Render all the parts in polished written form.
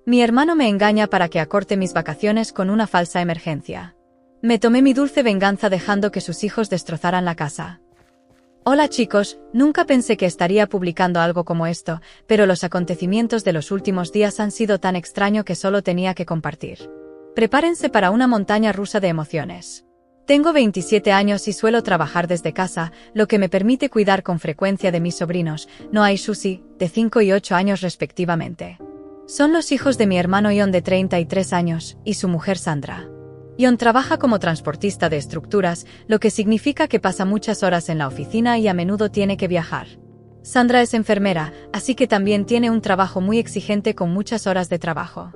Mi hermano me engaña para que acorte mis vacaciones con una falsa emergencia. Me tomé mi dulce venganza dejando que sus hijos destrozaran la casa. Hola chicos, nunca pensé que estaría publicando algo como esto, pero los acontecimientos de los últimos días han sido tan extraño que solo tenía que compartir. Prepárense para una montaña rusa de emociones. Tengo 27 años y suelo trabajar desde casa, lo que me permite cuidar con frecuencia de mis sobrinos, Noah y Susie, de 5 y 8 años respectivamente. Son los hijos de mi hermano Ion de 33 años, y su mujer Sandra. Ion trabaja como transportista de estructuras, lo que significa que pasa muchas horas en la oficina y a menudo tiene que viajar. Sandra es enfermera, así que también tiene un trabajo muy exigente con muchas horas de trabajo.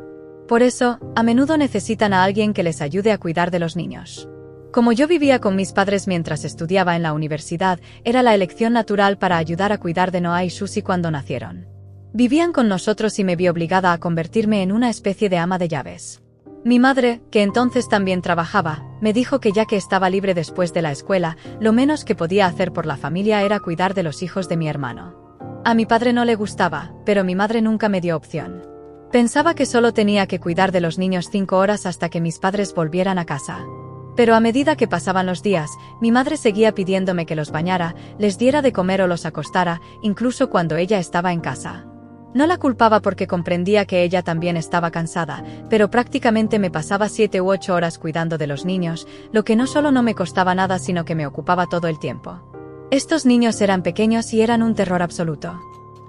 Por eso, a menudo necesitan a alguien que les ayude a cuidar de los niños. Como yo vivía con mis padres mientras estudiaba en la universidad, era la elección natural para ayudar a cuidar de Noah y Susie cuando nacieron. Vivían con nosotros y me vi obligada a convertirme en una especie de ama de llaves. Mi madre, que entonces también trabajaba, me dijo que ya que estaba libre después de la escuela, lo menos que podía hacer por la familia era cuidar de los hijos de mi hermano. A mi padre no le gustaba, pero mi madre nunca me dio opción. Pensaba que solo tenía que cuidar de los niños 5 horas hasta que mis padres volvieran a casa. Pero a medida que pasaban los días, mi madre seguía pidiéndome que los bañara, les diera de comer o los acostara, incluso cuando ella estaba en casa. No la culpaba porque comprendía que ella también estaba cansada, pero prácticamente me pasaba 7 u 8 horas cuidando de los niños, lo que no solo no me costaba nada sino que me ocupaba todo el tiempo. Estos niños eran pequeños y eran un terror absoluto.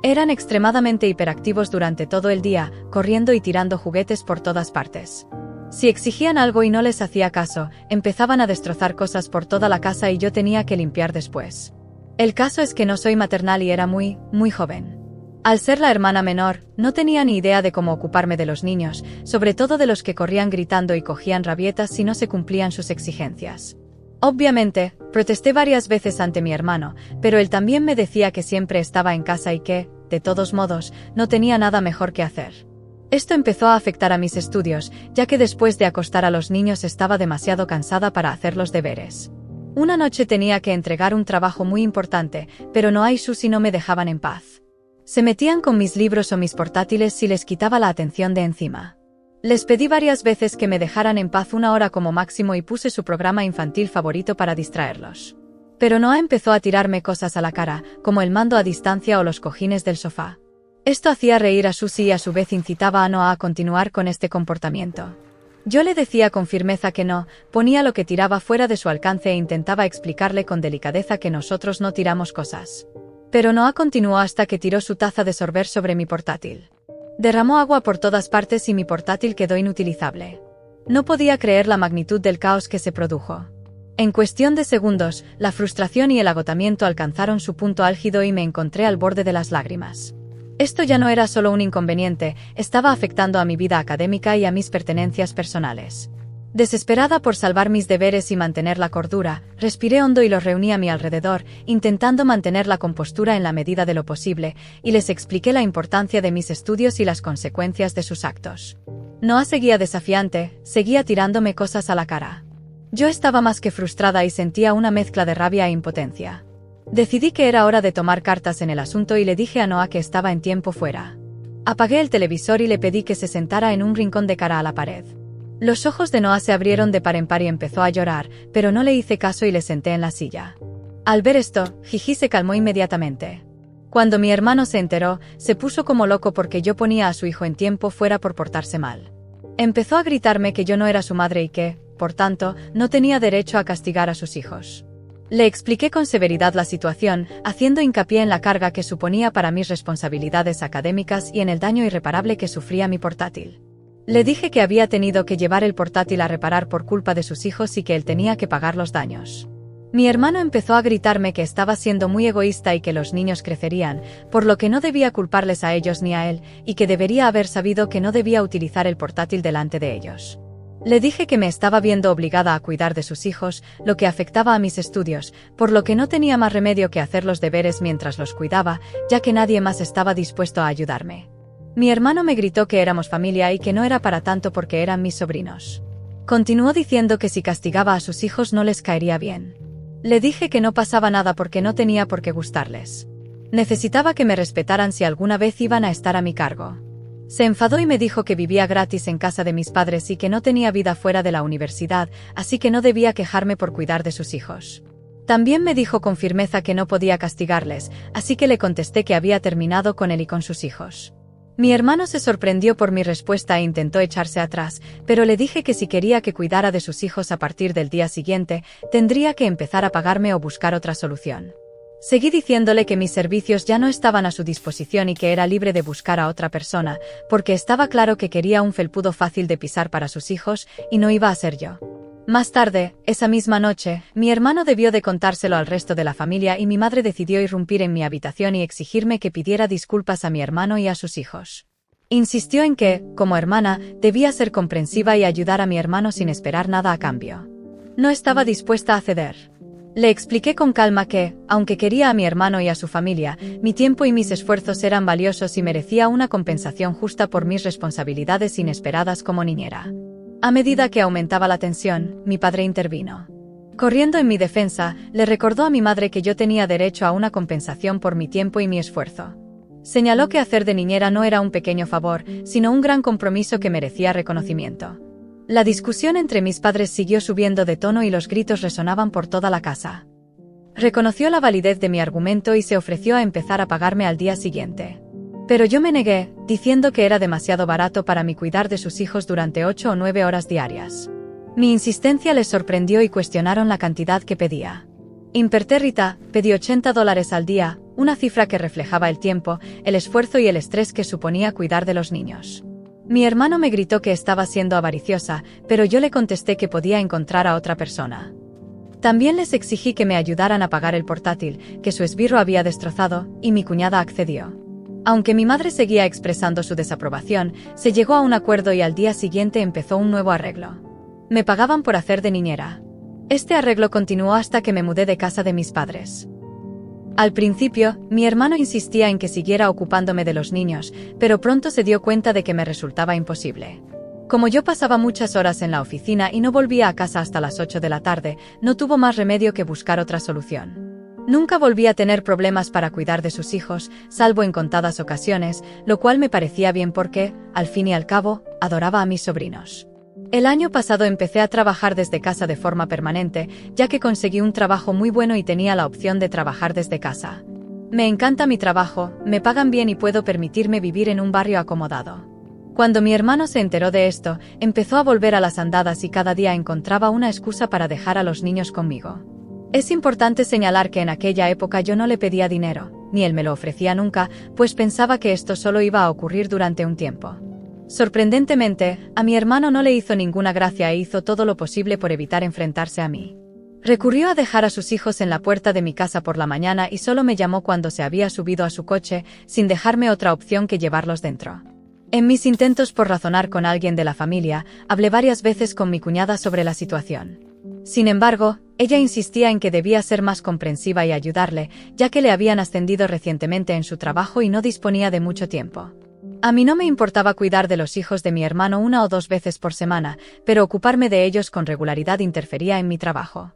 Eran extremadamente hiperactivos durante todo el día, corriendo y tirando juguetes por todas partes. Si exigían algo y no les hacía caso, empezaban a destrozar cosas por toda la casa y yo tenía que limpiar después. El caso es que no soy maternal y era muy joven. Al ser la hermana menor, no tenía ni idea de cómo ocuparme de los niños, sobre todo de los que corrían gritando y cogían rabietas si no se cumplían sus exigencias. Obviamente, protesté varias veces ante mi hermano, pero él también me decía que siempre estaba en casa y que, de todos modos, no tenía nada mejor que hacer. Esto empezó a afectar a mis estudios, ya que después de acostar a los niños estaba demasiado cansada para hacer los deberes. Una noche tenía que entregar un trabajo muy importante, pero Noah y Susie no me dejaban en paz. Se metían con mis libros o mis portátiles si les quitaba la atención de encima. Les pedí varias veces que me dejaran en paz 1 hora como máximo y puse su programa infantil favorito para distraerlos. Pero Noah empezó a tirarme cosas a la cara, como el mando a distancia o los cojines del sofá. Esto hacía reír a Susie y a su vez incitaba a Noah a continuar con este comportamiento. Yo le decía con firmeza que no, ponía lo que tiraba fuera de su alcance e intentaba explicarle con delicadeza que nosotros no tiramos cosas. Pero Noah continuó hasta que tiró su taza de sorber sobre mi portátil. Derramó agua por todas partes y mi portátil quedó inutilizable. No podía creer la magnitud del caos que se produjo. En cuestión de segundos, la frustración y el agotamiento alcanzaron su punto álgido y me encontré al borde de las lágrimas. Esto ya no era solo un inconveniente, estaba afectando a mi vida académica y a mis pertenencias personales. Desesperada por salvar mis deberes y mantener la cordura, respiré hondo y los reuní a mi alrededor, intentando mantener la compostura en la medida de lo posible, y les expliqué la importancia de mis estudios y las consecuencias de sus actos. Noah seguía desafiante, seguía tirándome cosas a la cara. Yo estaba más que frustrada y sentía una mezcla de rabia e impotencia. Decidí que era hora de tomar cartas en el asunto y le dije a Noah que estaba en tiempo fuera. Apagué el televisor y le pedí que se sentara en un rincón de cara a la pared. Los ojos de Noah se abrieron de par en par y empezó a llorar, pero no le hice caso y le senté en la silla. Al ver esto, Gigi se calmó inmediatamente. Cuando mi hermano se enteró, se puso como loco porque yo ponía a su hijo en tiempo fuera por portarse mal. Empezó a gritarme que yo no era su madre y que, por tanto, no tenía derecho a castigar a sus hijos. Le expliqué con severidad la situación, haciendo hincapié en la carga que suponía para mis responsabilidades académicas y en el daño irreparable que sufría mi portátil. Le dije que había tenido que llevar el portátil a reparar por culpa de sus hijos y que él tenía que pagar los daños. Mi hermano empezó a gritarme que estaba siendo muy egoísta y que los niños crecerían, por lo que no debía culparles a ellos ni a él, y que debería haber sabido que no debía utilizar el portátil delante de ellos. Le dije que me estaba viendo obligada a cuidar de sus hijos, lo que afectaba a mis estudios, por lo que no tenía más remedio que hacer los deberes mientras los cuidaba, ya que nadie más estaba dispuesto a ayudarme. Mi hermano me gritó que éramos familia y que no era para tanto porque eran mis sobrinos. Continuó diciendo que si castigaba a sus hijos no les caería bien. Le dije que no pasaba nada porque no tenía por qué gustarles. Necesitaba que me respetaran si alguna vez iban a estar a mi cargo. Se enfadó y me dijo que vivía gratis en casa de mis padres y que no tenía vida fuera de la universidad, así que no debía quejarme por cuidar de sus hijos. También me dijo con firmeza que no podía castigarles, así que le contesté que había terminado con él y con sus hijos. Mi hermano se sorprendió por mi respuesta e intentó echarse atrás, pero le dije que si quería que cuidara de sus hijos a partir del día siguiente, tendría que empezar a pagarme o buscar otra solución. Seguí diciéndole que mis servicios ya no estaban a su disposición y que era libre de buscar a otra persona, porque estaba claro que quería un felpudo fácil de pisar para sus hijos, y no iba a ser yo. Más tarde, esa misma noche, mi hermano debió de contárselo al resto de la familia y mi madre decidió irrumpir en mi habitación y exigirme que pidiera disculpas a mi hermano y a sus hijos. Insistió en que, como hermana, debía ser comprensiva y ayudar a mi hermano sin esperar nada a cambio. No estaba dispuesta a ceder. Le expliqué con calma que, aunque quería a mi hermano y a su familia, mi tiempo y mis esfuerzos eran valiosos y merecía una compensación justa por mis responsabilidades inesperadas como niñera. A medida que aumentaba la tensión, mi padre intervino. Corriendo en mi defensa, le recordó a mi madre que yo tenía derecho a una compensación por mi tiempo y mi esfuerzo. Señaló que hacer de niñera no era un pequeño favor, sino un gran compromiso que merecía reconocimiento. La discusión entre mis padres siguió subiendo de tono y los gritos resonaban por toda la casa. Reconoció la validez de mi argumento y se ofreció a empezar a pagarme al día siguiente. Pero yo me negué, diciendo que era demasiado barato para mí cuidar de sus hijos durante 8 o 9 horas diarias. Mi insistencia les sorprendió y cuestionaron la cantidad que pedía. Impertérrita, pedí $80 al día, una cifra que reflejaba el tiempo, el esfuerzo y el estrés que suponía cuidar de los niños. Mi hermano me gritó que estaba siendo avariciosa, pero yo le contesté que podía encontrar a otra persona. También les exigí que me ayudaran a pagar el portátil, que su esbirro había destrozado, y mi cuñada accedió. Aunque mi madre seguía expresando su desaprobación, se llegó a un acuerdo y al día siguiente empezó un nuevo arreglo. Me pagaban por hacer de niñera. Este arreglo continuó hasta que me mudé de casa de mis padres. Al principio, mi hermano insistía en que siguiera ocupándome de los niños, pero pronto se dio cuenta de que me resultaba imposible. Como yo pasaba muchas horas en la oficina y no volvía a casa hasta las 8 de la tarde, no tuvo más remedio que buscar otra solución. Nunca volví a tener problemas para cuidar de sus hijos, salvo en contadas ocasiones, lo cual me parecía bien porque, al fin y al cabo, adoraba a mis sobrinos. El año pasado empecé a trabajar desde casa de forma permanente, ya que conseguí un trabajo muy bueno y tenía la opción de trabajar desde casa. Me encanta mi trabajo, me pagan bien y puedo permitirme vivir en un barrio acomodado. Cuando mi hermano se enteró de esto, empezó a volver a las andadas y cada día encontraba una excusa para dejar a los niños conmigo. Es importante señalar que en aquella época yo no le pedía dinero, ni él me lo ofrecía nunca, pues pensaba que esto solo iba a ocurrir durante un tiempo. Sorprendentemente, a mi hermano no le hizo ninguna gracia e hizo todo lo posible por evitar enfrentarse a mí. Recurrió a dejar a sus hijos en la puerta de mi casa por la mañana y solo me llamó cuando se había subido a su coche, sin dejarme otra opción que llevarlos dentro. En mis intentos por razonar con alguien de la familia, hablé varias veces con mi cuñada sobre la situación. Sin embargo, ella insistía en que debía ser más comprensiva y ayudarle, ya que le habían ascendido recientemente en su trabajo y no disponía de mucho tiempo. A mí no me importaba cuidar de los hijos de mi hermano 1 o 2 veces por semana, pero ocuparme de ellos con regularidad interfería en mi trabajo.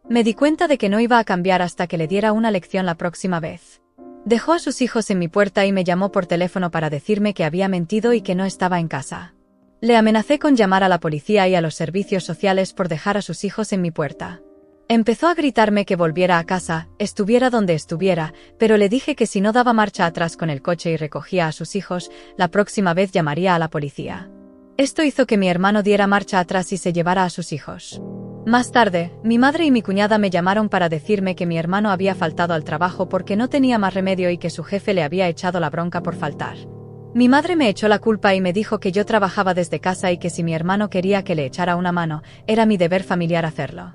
Me di cuenta de que no iba a cambiar hasta que le diera una lección la próxima vez. Dejó a sus hijos en mi puerta y me llamó por teléfono para decirme que había mentido y que no estaba en casa. Le amenacé con llamar a la policía y a los servicios sociales por dejar a sus hijos en mi puerta. Empezó a gritarme que volviera a casa, estuviera donde estuviera, pero le dije que si no daba marcha atrás con el coche y recogía a sus hijos, la próxima vez llamaría a la policía. Esto hizo que mi hermano diera marcha atrás y se llevara a sus hijos. Más tarde, mi madre y mi cuñada me llamaron para decirme que mi hermano había faltado al trabajo porque no tenía más remedio y que su jefe le había echado la bronca por faltar. Mi madre me echó la culpa y me dijo que yo trabajaba desde casa y que si mi hermano quería que le echara una mano, era mi deber familiar hacerlo.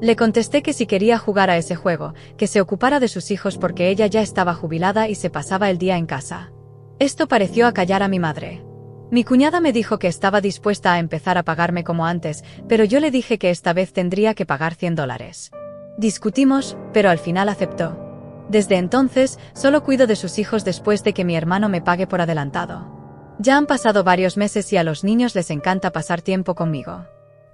Le contesté que si quería jugar a ese juego, que se ocupara de sus hijos porque ella ya estaba jubilada y se pasaba el día en casa. Esto pareció acallar a mi madre. Mi cuñada me dijo que estaba dispuesta a empezar a pagarme como antes, pero yo le dije que esta vez tendría que pagar $100. Discutimos, pero al final aceptó. Desde entonces, solo cuido de sus hijos después de que mi hermano me pague por adelantado. Ya han pasado varios meses y a los niños les encanta pasar tiempo conmigo.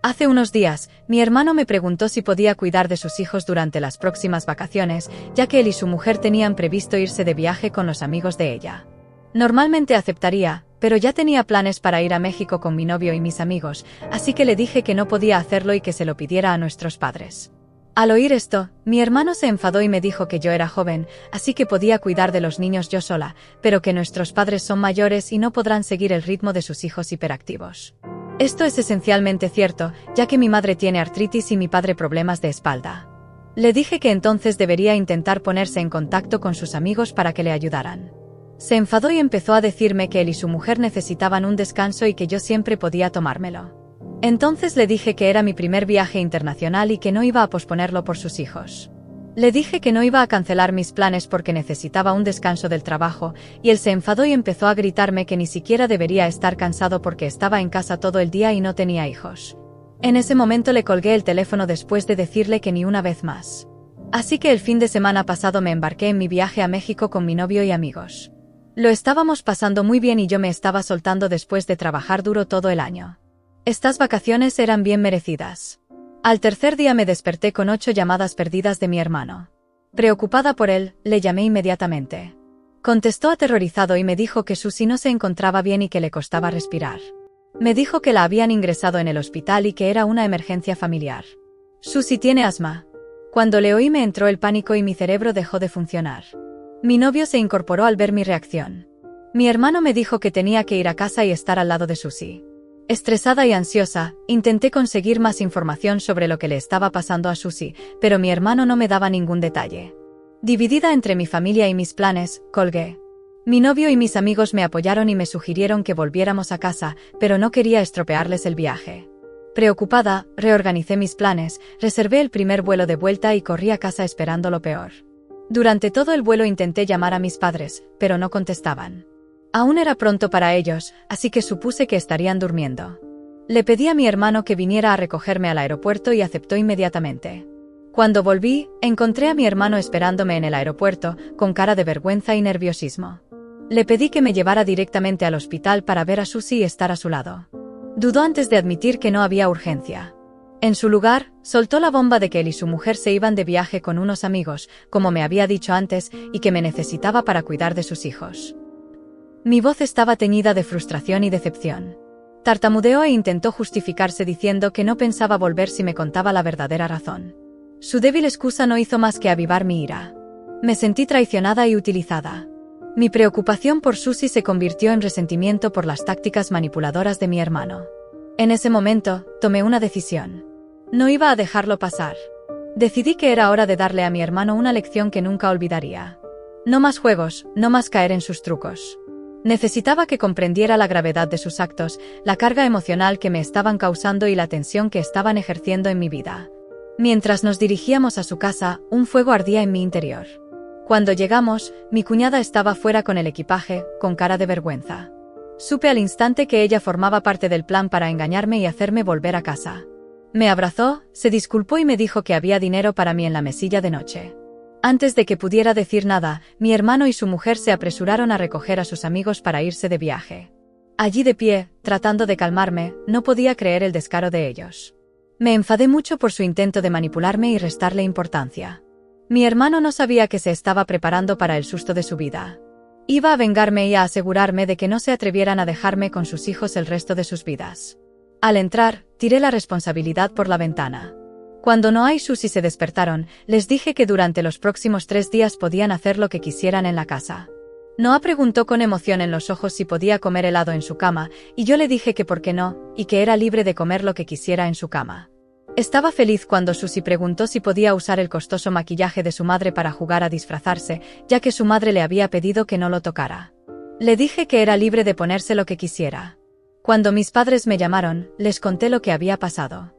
Hace unos días, mi hermano me preguntó si podía cuidar de sus hijos durante las próximas vacaciones, ya que él y su mujer tenían previsto irse de viaje con los amigos de ella. Normalmente aceptaría, pero ya tenía planes para ir a México con mi novio y mis amigos, así que le dije que no podía hacerlo y que se lo pidiera a nuestros padres. Al oír esto, mi hermano se enfadó y me dijo que yo era joven, así que podía cuidar de los niños yo sola, pero que nuestros padres son mayores y no podrán seguir el ritmo de sus hijos hiperactivos. Esto es esencialmente cierto, ya que mi madre tiene artritis y mi padre problemas de espalda. Le dije que entonces debería intentar ponerse en contacto con sus amigos para que le ayudaran. Se enfadó y empezó a decirme que él y su mujer necesitaban un descanso y que yo siempre podía tomármelo. Entonces le dije que era mi primer viaje internacional y que no iba a posponerlo por sus hijos. Le dije que no iba a cancelar mis planes porque necesitaba un descanso del trabajo, y él se enfadó y empezó a gritarme que ni siquiera debería estar cansado porque estaba en casa todo el día y no tenía hijos. En ese momento le colgué el teléfono después de decirle que ni una vez más. Así que el fin de semana pasado me embarqué en mi viaje a México con mi novio y amigos. Lo estábamos pasando muy bien y yo me estaba soltando después de trabajar duro todo el año. Estas vacaciones eran bien merecidas. Al tercer día me desperté con 8 llamadas perdidas de mi hermano. Preocupada por él, le llamé inmediatamente. Contestó aterrorizado y me dijo que Susie no se encontraba bien y que le costaba respirar. Me dijo que la habían ingresado en el hospital y que era una emergencia familiar. Susie tiene asma. Cuando le oí me entró el pánico y mi cerebro dejó de funcionar. Mi novio se incorporó al ver mi reacción. Mi hermano me dijo que tenía que ir a casa y estar al lado de Susie. Estresada y ansiosa, intenté conseguir más información sobre lo que le estaba pasando a Susie, pero mi hermano no me daba ningún detalle. Dividida entre mi familia y mis planes, colgué. Mi novio y mis amigos me apoyaron y me sugirieron que volviéramos a casa, pero no quería estropearles el viaje. Preocupada, reorganicé mis planes, reservé el primer vuelo de vuelta y corrí a casa esperando lo peor. Durante todo el vuelo intenté llamar a mis padres, pero no contestaban. Aún era pronto para ellos, así que supuse que estarían durmiendo. Le pedí a mi hermano que viniera a recogerme al aeropuerto y aceptó inmediatamente. Cuando volví, encontré a mi hermano esperándome en el aeropuerto, con cara de vergüenza y nerviosismo. Le pedí que me llevara directamente al hospital para ver a Susie y estar a su lado. Dudó antes de admitir que no había urgencia. En su lugar, soltó la bomba de que él y su mujer se iban de viaje con unos amigos, como me había dicho antes, y que me necesitaba para cuidar de sus hijos. Mi voz estaba teñida de frustración y decepción. Tartamudeó e intentó justificarse diciendo que no pensaba volver si me contaba la verdadera razón. Su débil excusa no hizo más que avivar mi ira. Me sentí traicionada y utilizada. Mi preocupación por Susie se convirtió en resentimiento por las tácticas manipuladoras de mi hermano. En ese momento, tomé una decisión. No iba a dejarlo pasar. Decidí que era hora de darle a mi hermano una lección que nunca olvidaría. No más juegos, no más caer en sus trucos. Necesitaba que comprendiera la gravedad de sus actos, la carga emocional que me estaban causando y la tensión que estaban ejerciendo en mi vida. Mientras nos dirigíamos a su casa, un fuego ardía en mi interior. Cuando llegamos, mi cuñada estaba fuera con el equipaje, con cara de vergüenza. Supe al instante que ella formaba parte del plan para engañarme y hacerme volver a casa. Me abrazó, se disculpó y me dijo que había dinero para mí en la mesilla de noche. Antes de que pudiera decir nada, mi hermano y su mujer se apresuraron a recoger a sus amigos para irse de viaje. Allí de pie, tratando de calmarme, no podía creer el descaro de ellos. Me enfadé mucho por su intento de manipularme y restarle importancia. Mi hermano no sabía que se estaba preparando para el susto de su vida. Iba a vengarme y a asegurarme de que no se atrevieran a dejarme con sus hijos el resto de sus vidas. Al entrar, tiré la responsabilidad por la ventana. Cuando Noah y Susie se despertaron, les dije que durante los próximos 3 días podían hacer lo que quisieran en la casa. Noah preguntó con emoción en los ojos si podía comer helado en su cama, y yo le dije que por qué no, y que era libre de comer lo que quisiera en su cama. Estaba feliz cuando Susie preguntó si podía usar el costoso maquillaje de su madre para jugar a disfrazarse, ya que su madre le había pedido que no lo tocara. Le dije que era libre de ponerse lo que quisiera. Cuando mis padres me llamaron, les conté lo que había pasado.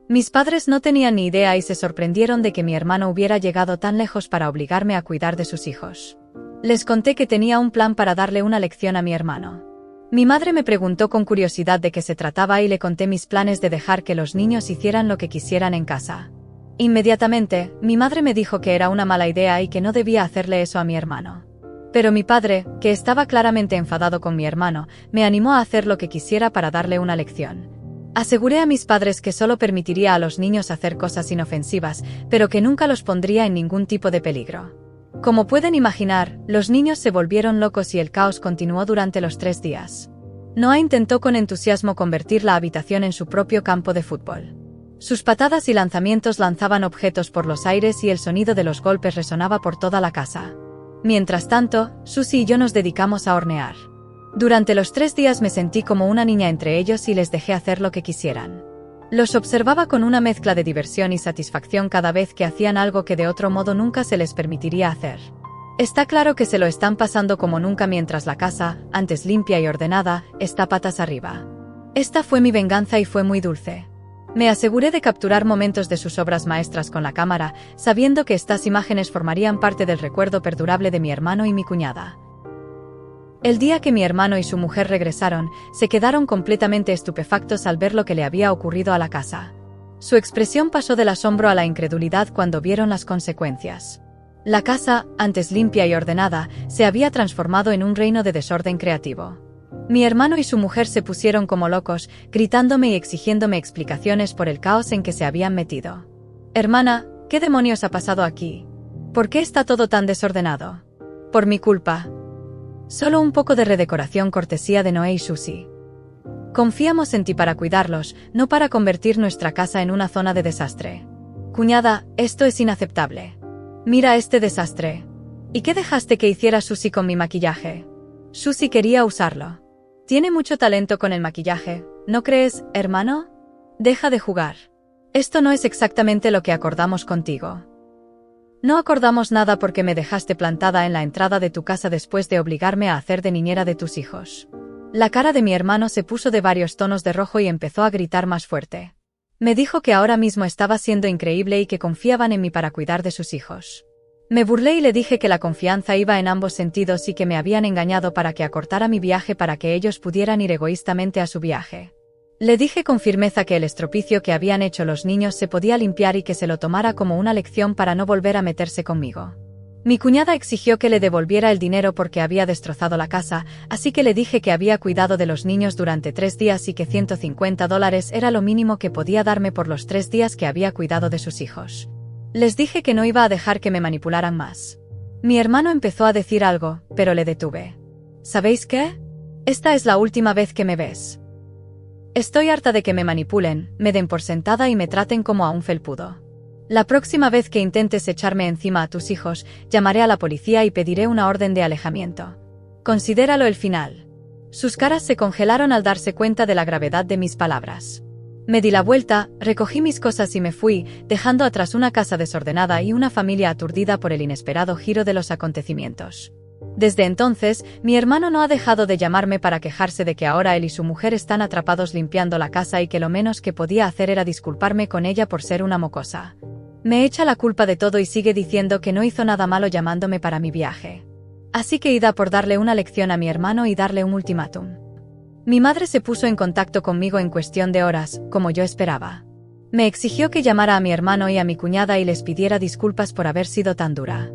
Mis padres no tenían ni idea y se sorprendieron de que mi hermano hubiera llegado tan lejos para obligarme a cuidar de sus hijos. Les conté que tenía un plan para darle una lección a mi hermano. Mi madre me preguntó con curiosidad de qué se trataba y le conté mis planes de dejar que los niños hicieran lo que quisieran en casa. Inmediatamente, mi madre me dijo que era una mala idea y que no debía hacerle eso a mi hermano. Pero mi padre, que estaba claramente enfadado con mi hermano, me animó a hacer lo que quisiera para darle una lección. Aseguré a mis padres que solo permitiría a los niños hacer cosas inofensivas, pero que nunca los pondría en ningún tipo de peligro. Como pueden imaginar, los niños se volvieron locos y el caos continuó durante los 3 días. Noah intentó con entusiasmo convertir la habitación en su propio campo de fútbol. Sus patadas y lanzamientos lanzaban objetos por los aires y el sonido de los golpes resonaba por toda la casa. Mientras tanto, Susie y yo nos dedicamos a hornear. Durante los 3 días me sentí como una niña entre ellos y les dejé hacer lo que quisieran. Los observaba con una mezcla de diversión y satisfacción cada vez que hacían algo que de otro modo nunca se les permitiría hacer. Está claro que se lo están pasando como nunca mientras la casa, antes limpia y ordenada, está patas arriba. Esta fue mi venganza y fue muy dulce. Me aseguré de capturar momentos de sus obras maestras con la cámara, sabiendo que estas imágenes formarían parte del recuerdo perdurable de mi hermano y mi cuñada. El día que mi hermano y su mujer regresaron, se quedaron completamente estupefactos al ver lo que le había ocurrido a la casa. Su expresión pasó del asombro a la incredulidad cuando vieron las consecuencias. La casa, antes limpia y ordenada, se había transformado en un reino de desorden creativo. Mi hermano y su mujer se pusieron como locos, gritándome y exigiéndome explicaciones por el caos en que se habían metido. «Hermana, ¿qué demonios ha pasado aquí? ¿Por qué está todo tan desordenado?» «Por mi culpa. Solo un poco de redecoración cortesía de Noé y Susie. Confiamos en ti para cuidarlos, no para convertir nuestra casa en una zona de desastre. Cuñada, esto es inaceptable. Mira este desastre. ¿Y qué dejaste que hiciera Susie con mi maquillaje?» Susie quería usarlo. Tiene mucho talento con el maquillaje, ¿no crees, hermano? Deja de jugar. Esto no es exactamente lo que acordamos contigo. No acordamos nada porque me dejaste plantada en la entrada de tu casa después de obligarme a hacer de niñera de tus hijos. La cara de mi hermano se puso de varios tonos de rojo y empezó a gritar más fuerte. Me dijo que ahora mismo estaba siendo increíble y que confiaban en mí para cuidar de sus hijos. Me burlé y le dije que la confianza iba en ambos sentidos y que me habían engañado para que acortara mi viaje para que ellos pudieran ir egoístamente a su viaje. Le dije con firmeza que el estropicio que habían hecho los niños se podía limpiar y que se lo tomara como una lección para no volver a meterse conmigo. Mi cuñada exigió que le devolviera el dinero porque había destrozado la casa, así que le dije que había cuidado de los niños durante 3 días y que $150 era lo mínimo que podía darme por los 3 días que había cuidado de sus hijos. Les dije que no iba a dejar que me manipularan más. Mi hermano empezó a decir algo, pero le detuve. ¿Sabéis qué? Esta es la última vez que me ves. Estoy harta de que me manipulen, me den por sentada y me traten como a un felpudo. La próxima vez que intentes echarme encima a tus hijos, llamaré a la policía y pediré una orden de alejamiento. Considéralo el final. Sus caras se congelaron al darse cuenta de la gravedad de mis palabras. Me di la vuelta, recogí mis cosas y me fui, dejando atrás una casa desordenada y una familia aturdida por el inesperado giro de los acontecimientos. Desde entonces, mi hermano no ha dejado de llamarme para quejarse de que ahora él y su mujer están atrapados limpiando la casa y que lo menos que podía hacer era disculparme con ella por ser una mocosa. Me echa la culpa de todo y sigue diciendo que no hizo nada malo llamándome para mi viaje. Así que ida por darle una lección a mi hermano y darle un ultimátum. Mi madre se puso en contacto conmigo en cuestión de horas, como yo esperaba. Me exigió que llamara a mi hermano y a mi cuñada y les pidiera disculpas por haber sido tan dura.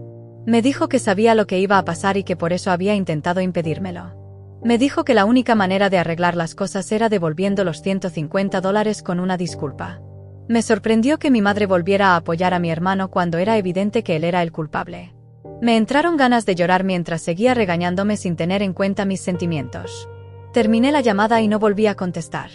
Me dijo que sabía lo que iba a pasar y que por eso había intentado impedírmelo. Me dijo que la única manera de arreglar las cosas era devolviendo los $150 con una disculpa. Me sorprendió que mi madre volviera a apoyar a mi hermano cuando era evidente que él era el culpable. Me entraron ganas de llorar mientras seguía regañándome sin tener en cuenta mis sentimientos. Terminé la llamada y no volví a contestar.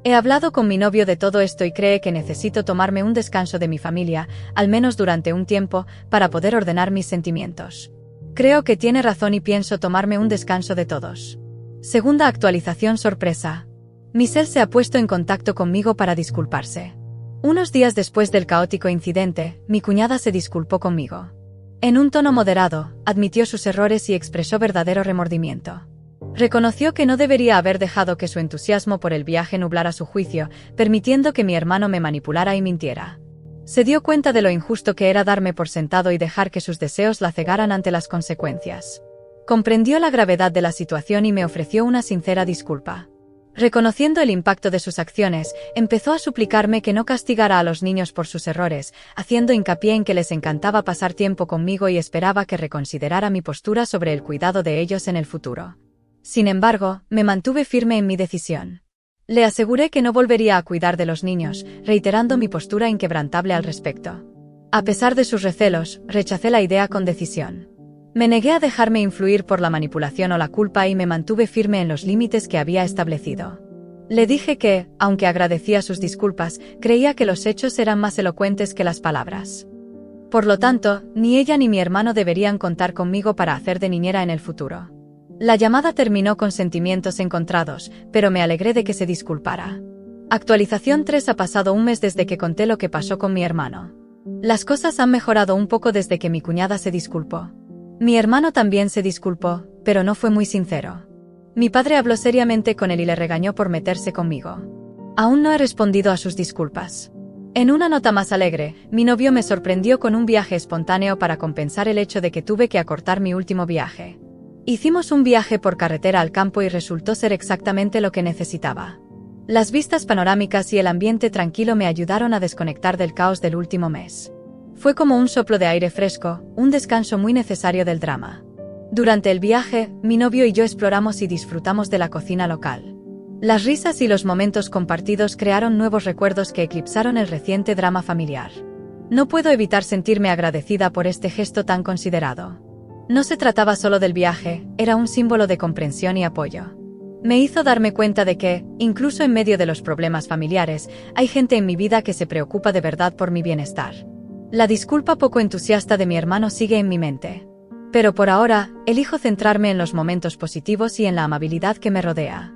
He hablado con mi novio de todo esto y cree que necesito tomarme un descanso de mi familia, al menos durante un tiempo, para poder ordenar mis sentimientos. Creo que tiene razón y pienso tomarme un descanso de todos. Segunda actualización sorpresa. Michelle se ha puesto en contacto conmigo para disculparse. Unos días después del caótico incidente, mi cuñada se disculpó conmigo. En un tono moderado, admitió sus errores y expresó verdadero remordimiento. Reconoció que no debería haber dejado que su entusiasmo por el viaje nublara su juicio, permitiendo que mi hermano me manipulara y mintiera. Se dio cuenta de lo injusto que era darme por sentado y dejar que sus deseos la cegaran ante las consecuencias. Comprendió la gravedad de la situación y me ofreció una sincera disculpa. Reconociendo el impacto de sus acciones, empezó a suplicarme que no castigara a los niños por sus errores, haciendo hincapié en que les encantaba pasar tiempo conmigo y esperaba que reconsiderara mi postura sobre el cuidado de ellos en el futuro. Sin embargo, me mantuve firme en mi decisión. Le aseguré que no volvería a cuidar de los niños, reiterando mi postura inquebrantable al respecto. A pesar de sus recelos, rechacé la idea con decisión. Me negué a dejarme influir por la manipulación o la culpa y me mantuve firme en los límites que había establecido. Le dije que, aunque agradecía sus disculpas, creía que los hechos eran más elocuentes que las palabras. Por lo tanto, ni ella ni mi hermano deberían contar conmigo para hacer de niñera en el futuro. La llamada terminó con sentimientos encontrados, pero me alegré de que se disculpara. Actualización 3. Ha pasado un mes desde que conté lo que pasó con mi hermano. Las cosas han mejorado un poco desde que mi cuñada se disculpó. Mi hermano también se disculpó, pero no fue muy sincero. Mi padre habló seriamente con él y le regañó por meterse conmigo. Aún no he respondido a sus disculpas. En una nota más alegre, mi novio me sorprendió con un viaje espontáneo para compensar el hecho de que tuve que acortar mi último viaje. Hicimos un viaje por carretera al campo y resultó ser exactamente lo que necesitaba. Las vistas panorámicas y el ambiente tranquilo me ayudaron a desconectar del caos del último mes. Fue como un soplo de aire fresco, un descanso muy necesario del drama. Durante el viaje, mi novio y yo exploramos y disfrutamos de la cocina local. Las risas y los momentos compartidos crearon nuevos recuerdos que eclipsaron el reciente drama familiar. No puedo evitar sentirme agradecida por este gesto tan considerado. No se trataba solo del viaje, era un símbolo de comprensión y apoyo. Me hizo darme cuenta de que, incluso en medio de los problemas familiares, hay gente en mi vida que se preocupa de verdad por mi bienestar. La disculpa poco entusiasta de mi hermano sigue en mi mente. Pero por ahora, elijo centrarme en los momentos positivos y en la amabilidad que me rodea.